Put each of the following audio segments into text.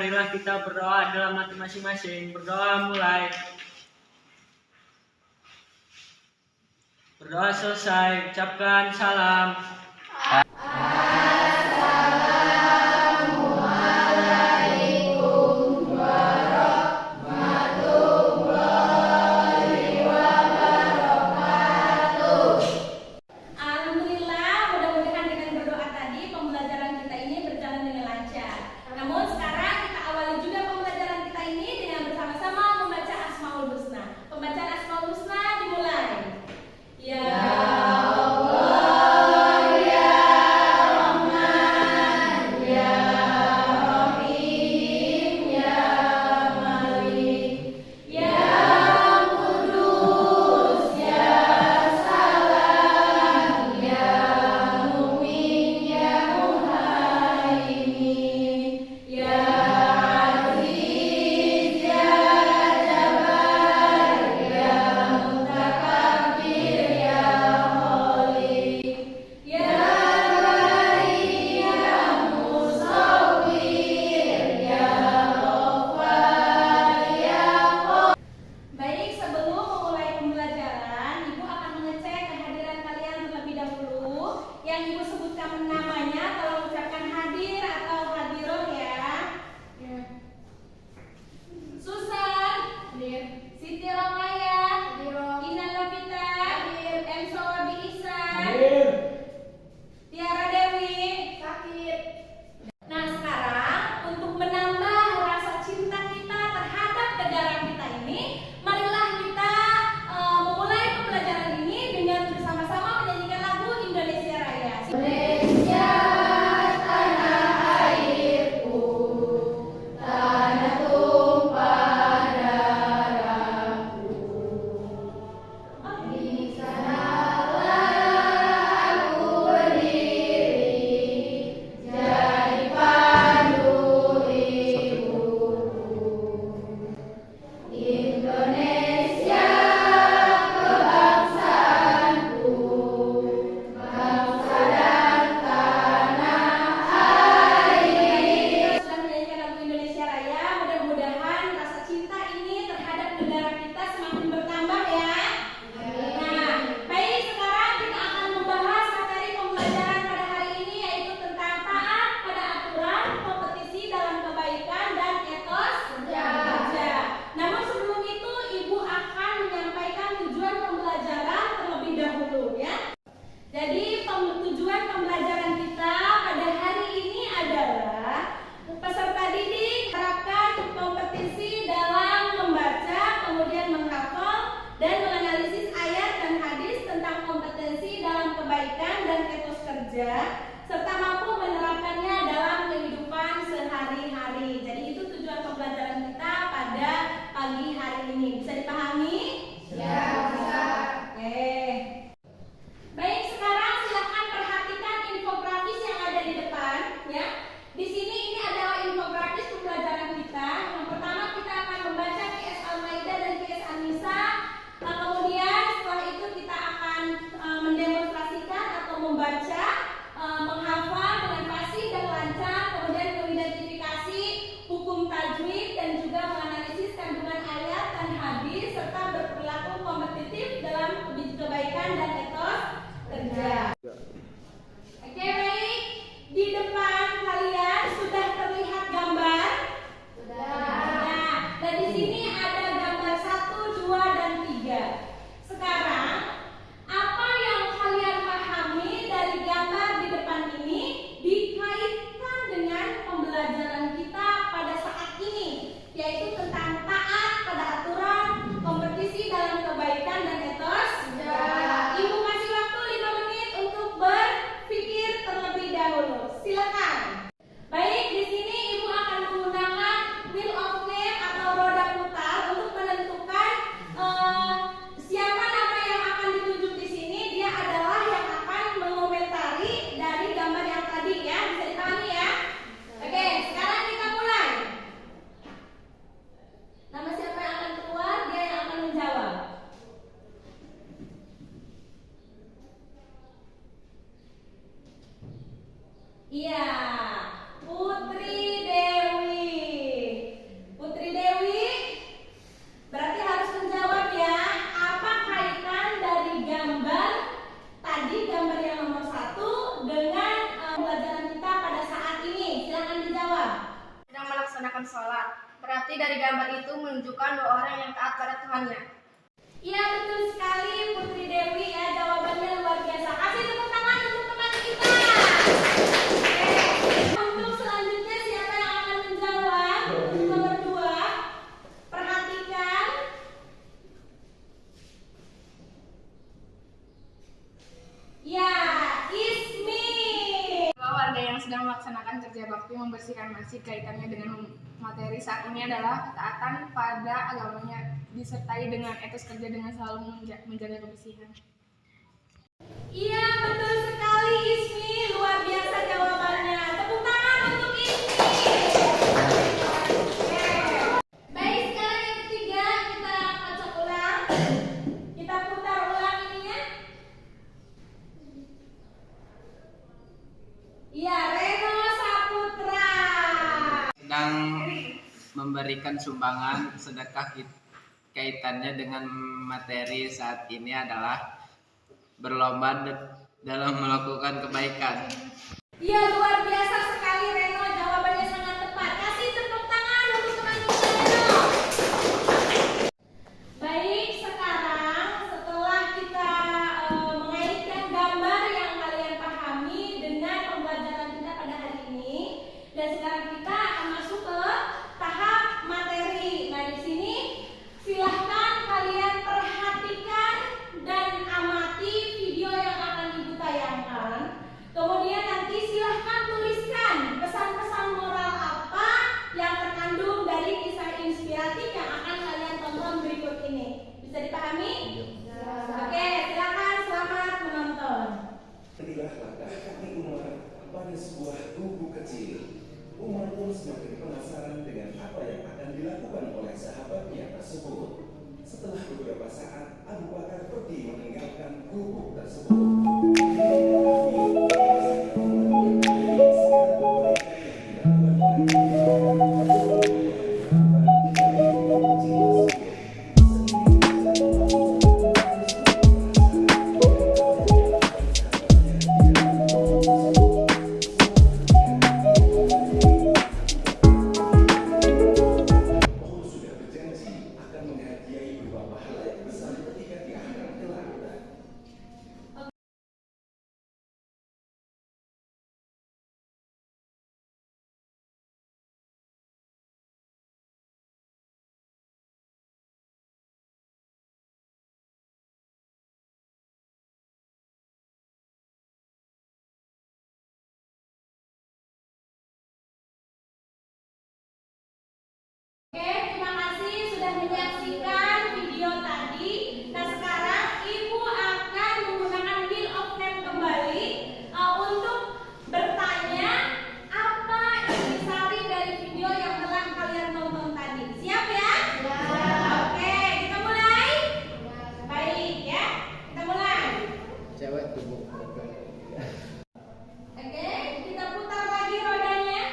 marilah kita berdoa dalam hati masing-masing. Berdoa mulai. Berdoa selesai, ucapkan salam. Serta mampu menerapkannya dalam kehidupan sehari-hari. Jadi itu tujuan pembelajaran kita pada pagi hari ini. Bisa dipahami? Ya, bisa. Oke. Baik, sekarang silakan perhatikan infografis yang ada di depan, ya. Di sini ini adalah infografis pembelajaran kita. Yang pertama kita akan membaca QS Al-Maidah dan QS An-Nisa. Kemudian setelah itu kita akan mendemonstrasikan atau membaca, menghafal dengan fasih dan lancar, kemudian mengidentifikasi hukum tajwid dan juga menganalisis kandungan ayat dan hadis serta berperilaku kompetitif dalam kebaikan dan etos kerja. Oke, baik. Di depan kalian sudah terlihat gambar? Nah, dan di sini ada gambar 1, 2, dan 3. Sekarang apa yang kalian pahami dari gambar di depan ini dikaitkan dengan pembelajaran kita pada saat ini, yaitu tentang taat pada aturan, kompetisi dalam kebaikan dan etos. Ibu kasih waktu 5 menit untuk berpikir terlebih dahulu. Silakan. Baik, di sini Ibu akan menggunakan wheel of name atau roda putar untuk menentukan siapa nama yang akan ditunjuk di sini. Dia adalah yang akan mengomentari dari gambar yang tadi, ya. Bisa dipahami, ya? Oke, sekarang kita mulai. Nama siapa yang akan keluar, dia yang akan menjawab. Iya, Putri Dewi. pada saat ini? Silakan dijawab. Sedang melaksanakan sholat. Berarti dari gambar itu menunjukkan dua orang yang taat pada Tuhannya. Iya, betul sekali Putri Dewi ya, jawabannya luar biasa. Kasih tepuk tangan untuk teman kita. Oke. Untuk selanjutnya siapa yang akan menjawab? Untuk nomor 2. Perhatikan. Ya, Ismi. Warga yang sedang melaksanakan kerja bakti membersihkan masjid kaitannya dengan materi saat ini adalah ketaatan pada agamanya disertai dengan etos kerja dengan selalu menjaga kebersihan. Iya, betul sekali Ismi. Luar biasa jawabannya. Tepuk tangan untuk Ismi. Oke. Baik, sekarang yang ketiga kita kocok ulang. Kita putar ulang ininya. Iya, Reno Saputra. Sedang memberikan sumbangan sedekah kaitannya dengan materi saat ini adalah berlomba dalam melakukan kebaikan. Iya, luar biasa sekali Reno, jawabannya sangat tepat. Kasih tepuk tangan untuk teman kita Reno. Baik, sekarang setelah kita mengaitkan gambar yang kalian pahami dengan pembelajaran kita pada hari ini, dan sekarang kita akan masuk ke tahap materi. Nah, di sini silahkan kalian perhatikan dan amati video yang akan ibu tayangkan. Kemudian nanti silahkan tuliskan pesan-pesan moral apa yang terkandung dari kisah inspiratif yang akan kalian tonton berikut ini. Bisa dipahami? Oke, silakan, selamat menonton. Inilah langkah kaki Umar pada sebuah gubuk kecil. Umar pun semakin penasaran dengan apa yang akan dilakukan oleh sahabatnya tersebut. Setelah beberapa saat, Abu Bakar pergi meninggalkan gubuk tersebut. Oke, terima kasih sudah menyaksikan video tadi. Nah, sekarang Ibu akan menggunakan wheel of name kembali untuk bertanya apa intisari dari video yang telah kalian tonton tadi. Siap ya? Ya. Oke, kita mulai? Baik ya, kita mulai. Cewek tubuh. Oke, kita putar lagi rodanya.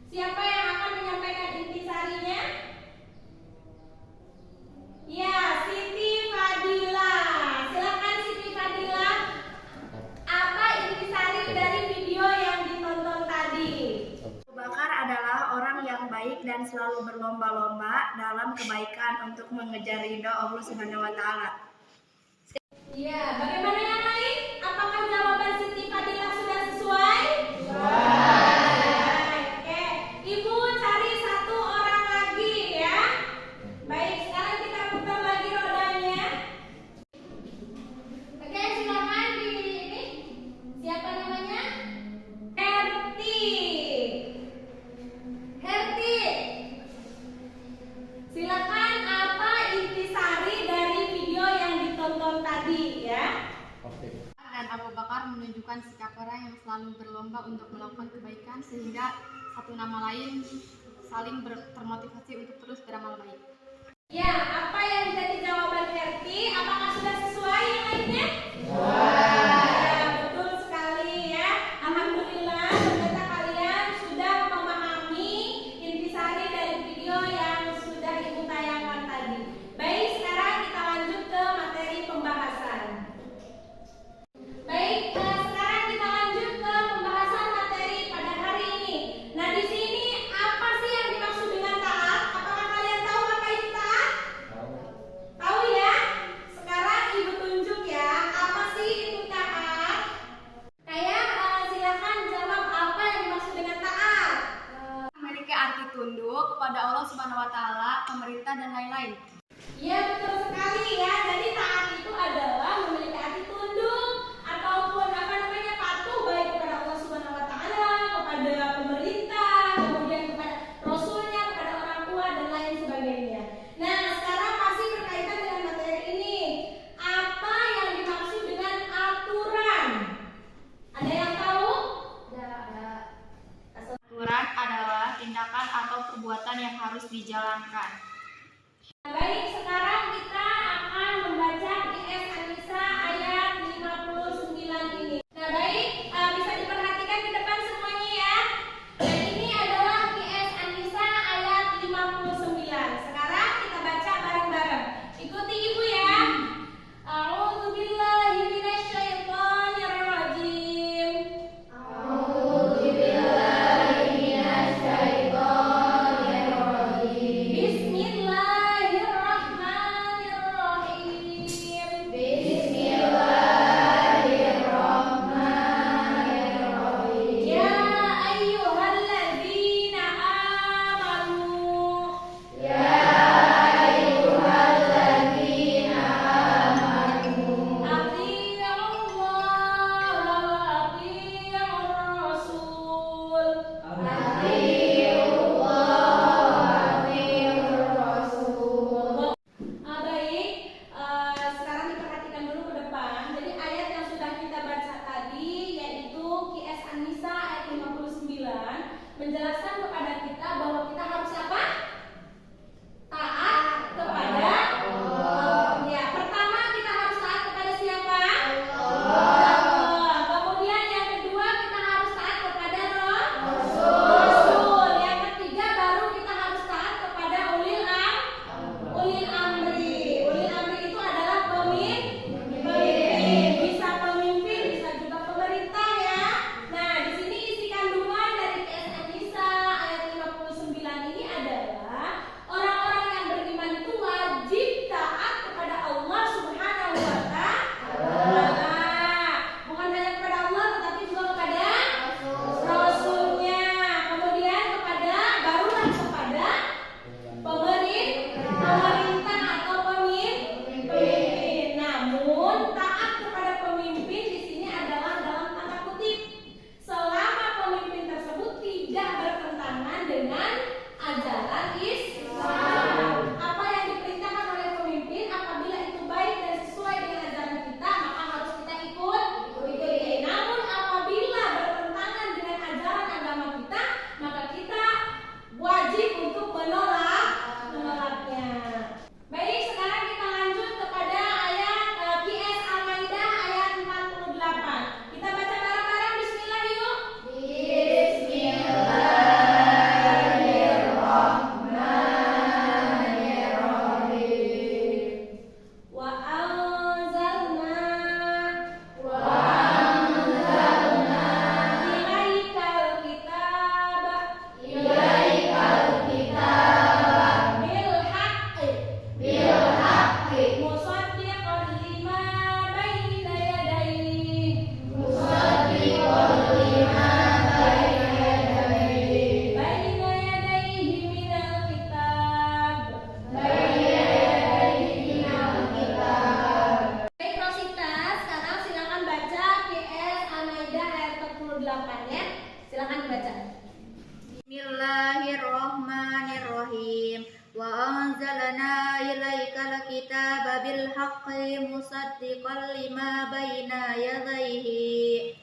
Siapa yang akan menyampaikan intisarinya? Ya, Siti Fadila. Silakan Siti Fadila. Apa intisari dari video yang ditonton tadi? Abu Bakar adalah orang yang baik dan selalu berlomba-lomba dalam kebaikan untuk mengejar ridho Allah Subhanahu wa taala. Iya, bagaimana yang lain? Apakah jawaban Siti Fadila sudah sesuai? Baik, oke. Ibu cari satu orang lagi ya. Baik, sekarang kita putar lagi rodanya. Oke, silakan di ini. Siapa namanya? Herti. Herti. Silakan apa intisari dari video yang ditonton tadi ya? Dan Abu Bakar menunjukkan sikap orang yang selalu berlomba untuk melakukan kebaikan sehingga satu nama lain saling termotivasi untuk terus beramal baik. Ya, apa yang jadi jawaban Herti? Apakah sudah sesuai yang lainnya? Ya, betul sekali ya. Alhamdulillah, ternyata kalian sudah memahami intisari dari video yang sudah Ibu tayangkan tadi. Baik, sekarang kita lanjut ke materi pembahasan. Baik, sekarang kita lanjut ke pembahasan kepada Allah Subhanahu wa taala, pemerintah dan lain-lain. Iya betul sekali ya. Jadi taat itu adalah memiliki hati tunduk ataupun patuh baik kepada Allah Subhanahu wa taala, kepada pemerintah, kemudian kepada rasulnya, kepada orang tua dan lain sebagainya. Nah, sekarang masih berkaitan dengan materi ini. Apa yang dimaksud dengan aturan? Ada yang tahu? Ada. Aturan adalah tindakan atau perbuatan yang harus dijalankan. Baik, sekarang kita akan membaca QS An-Nisa ayat 59 ini. Nah, baik, bisa diperhatikan di depan semuanya ya. Dan ini adalah QS An-Nisa ayat 59. Sekarang kita baca bareng-bareng. Ikuti Ibu ya. A'udzubillahi minasyaitonir rajim. Sekarang diperhatikan dulu ke depan. Jadi ayat yang sudah kita baca tadi yaitu QS An-Nisa ayat 59 menjelaskan kepada kita bahwa kita harus apa? Taat kepada Allah. Ya, pertama kita harus taat kepada siapa? Allah. Kemudian yang kedua kita harus taat kepada Rasul. Yang ketiga baru kita harus taat kepada ulil amri. Ulil amri itu adalah pemimpin. Bisa pemimpin, bisa juga pemerintah ya. Nah, di sini isi kandungan dari QS An-Nisa ayat 59 ini adalah orang-orang yang beriman itu wajib taat kepada Allah Subhanahu wa taala. Bukan hanya kepada Allah tetapi juga kepada Rasulnya. Kemudian barulah kepada pemerintah atau pemimpin. Namun taat kepada pemimpin di sini adalah dalam tanda kutip selama pemimpin tersebut tidak bertentangan dengan ajaran Islam. Apa yang diperintahkan oleh pemimpin apabila itu baik dan sesuai dengan ajaran kita maka harus kita ikuti. Namun apabila bertentangan dengan ajaran agama kita maka kita wajib untuk menolaknya. Baik, sekarang kita lanjut kepada ayat QS Al-Maidah ayat 48. Kita baca bareng-bareng. Bismillah yuk. Wa anzalna ilaikal kitaba bil haqqi musaddiqan lima baina yadayhi minal kitab. Baik Rosita, sekarang silakan baca QS Al-Maidah ayat 48 ya. Silakan dibaca. Bismillahirrahmanirrahim. Wa anzalna ilaikal kitaba bil haqqi musaddiqan lima baina yadayhi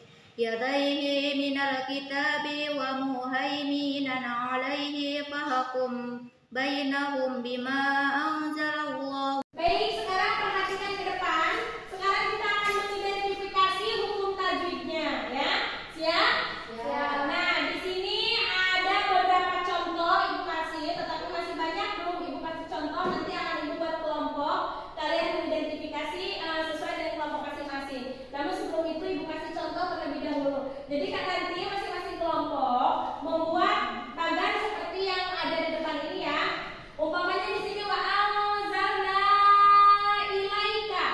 minal kitabi wa muhaiminan alaihi fahkum bainahum bima anzalallah. Baik, sekarang perhatikan ke depan. Sekarang kita akan mengidentifikasi hukum tajwidnya ya. Siap? Siap. Nah, di sini ada beberapa contoh Ibu kasih, tetapi masih banyak belum Ibu kasih contoh. Nanti akan Ibu buat kelompok. Kalian mengidentifikasi sesuai dengan kelompok masing-masing. Namun sebelum itu Ibu kasih contoh terlebih dahulu. Jadi nanti masing-masing kelompok membuat tagar seperti yang ada di depan ini ya. Umpamanya di sini wa anzalna ilaika.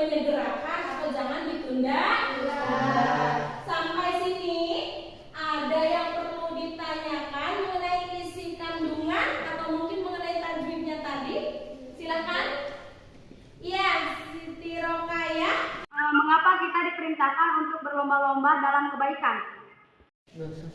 menyegerakan atau jangan ditunda. Sampai sini ada yang perlu ditanyakan mengenai isi kandungan atau mungkin mengenai tajwidnya tadi? Silakan. Iya, Siti Rokaya. Mengapa kita diperintahkan untuk berlomba-lomba dalam kebaikan?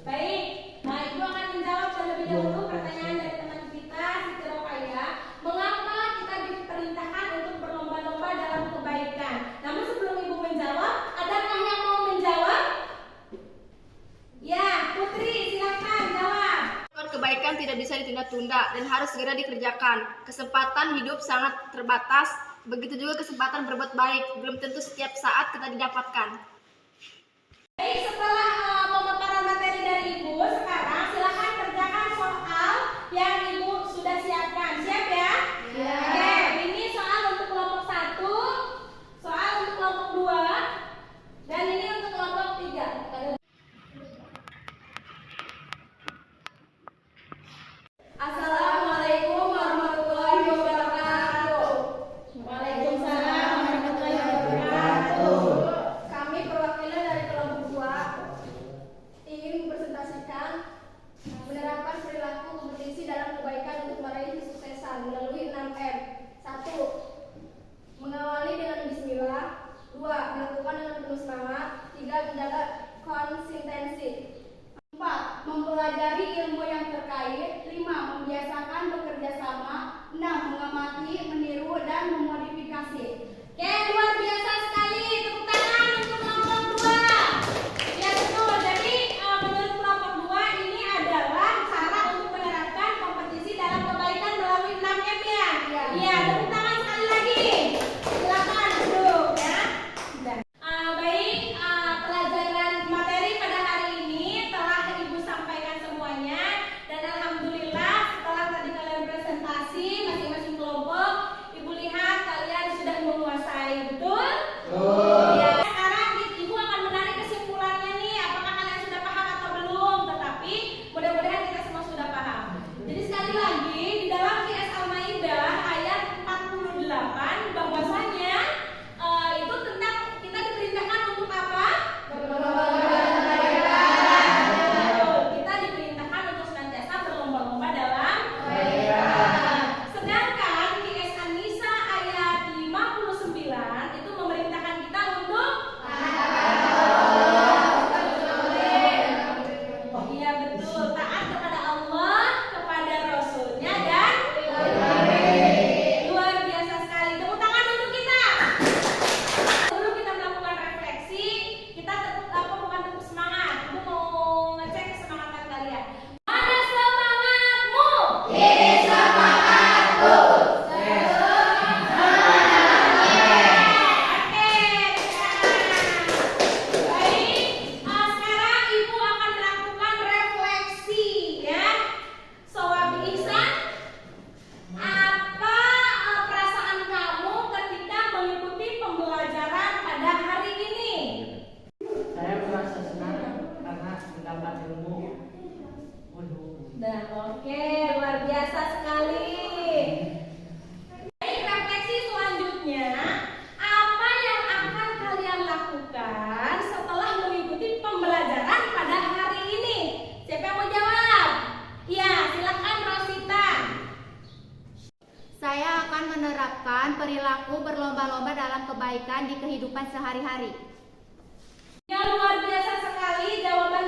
Baik, nah Ibu akan menjawab terlebih dahulu pertanyaan dari teman kita, Siti Rokaya. Mengapa kita diperintahkan untuk berlomba-lomba dalam kebaikan? Namun sebelum Ibu menjawab, adakah yang mau menjawab? Ya, Putri, silakan jawab. Kebaikan tidak bisa ditunda-tunda dan harus segera dikerjakan. Kesempatan hidup sangat terbatas, begitu juga kesempatan berbuat baik. Belum tentu setiap saat kita didapatkan. Baik, setelah pemaparan materi dari Ibu, sekarang silakan kerjakan soal yang Ibu sudah siapkan. Siap ya? Ya. Oke, ini soal untuk kelompok 1, soal untuk kelompok 2, dan ini untuk kelompok 3. Assalamualaikum warahmatullahi wabarakatuh. Waalaikumsalam warahmatullahi wabarakatuh. Kami perwakilan dari kelompok 2 ingin mempresentasikan menerapkan perilaku kompetisi dalam kebaikan untuk meraih kesuksesan melalui 6M. 1. Mengawali dengan bismillah. 2. Melakukan dengan penuh semangat. 3. Menjaga konsistensi. 4. Mempelajari ilmu yang terkait. 5. Membiasakan bekerja sama. 6. Mengamati, meniru, dan memodifikasi. Oke, luar biasa sekali. Tepuk tangan untuk kelompok 2. Ya betul, jadi menurut kelompok 2 ini adalah cara untuk menerapkan kompetisi dalam kebaikan melalui 6M ya. Iya, tepuk tangan sekali lagi. Silakan duduk ya. Baik, pelajaran materi pada hari ini telah Ibu sampaikan semuanya, dan alhamdulillah setelah tadi kalian presentasi masing-masing kelompok, Ibu lihat kalian sudah menguasai, betul? Ya, sekarang Ibu akan menarik kesimpulannya nih, apakah kalian sudah paham atau belum? Tetapi mudah-mudahan kita semua sudah paham. Jadi sekali lagi di dalam QS Al-Maidah ayat 48 bahwasanya itu tentang kita diperintahkan untuk apa? Kita diperintahkan untuk senantiasa berlomba-lomba dalam kebaikan. Sedangkan QS An-Nisa ayat 59 itu memerintahkan kita untuk iya betul, taat kepada Allah, kepada Rasulnya, dan luar biasa sekali. Tepuk tangan untuk kita. Sebelum kita melakukan refleksi, kita bukan tepuk semangat. Ibu mau ngecek kesemangatan kalian. Mana semangatmu? Ini semangatku. Baik, sekarang Ibu akan melakukan refleksi ya. Soal Ihsan, apa perasaan kamu ketika mengikuti pembelajaran pada hari ini? Saya merasa senang karena mendapat ilmu. Dan oke, luar biasa sekali. Baik, refleksi selanjutnya, apa yang akan kalian lakukan setelah mengikuti pembelajaran pada hari ini? Siapa yang mau jawab? Iya, silakan Rosita. Saya akan menerapkan perilaku berlomba-lomba dalam kebaikan di kehidupan sehari-hari. Ya, luar biasa sekali jawaban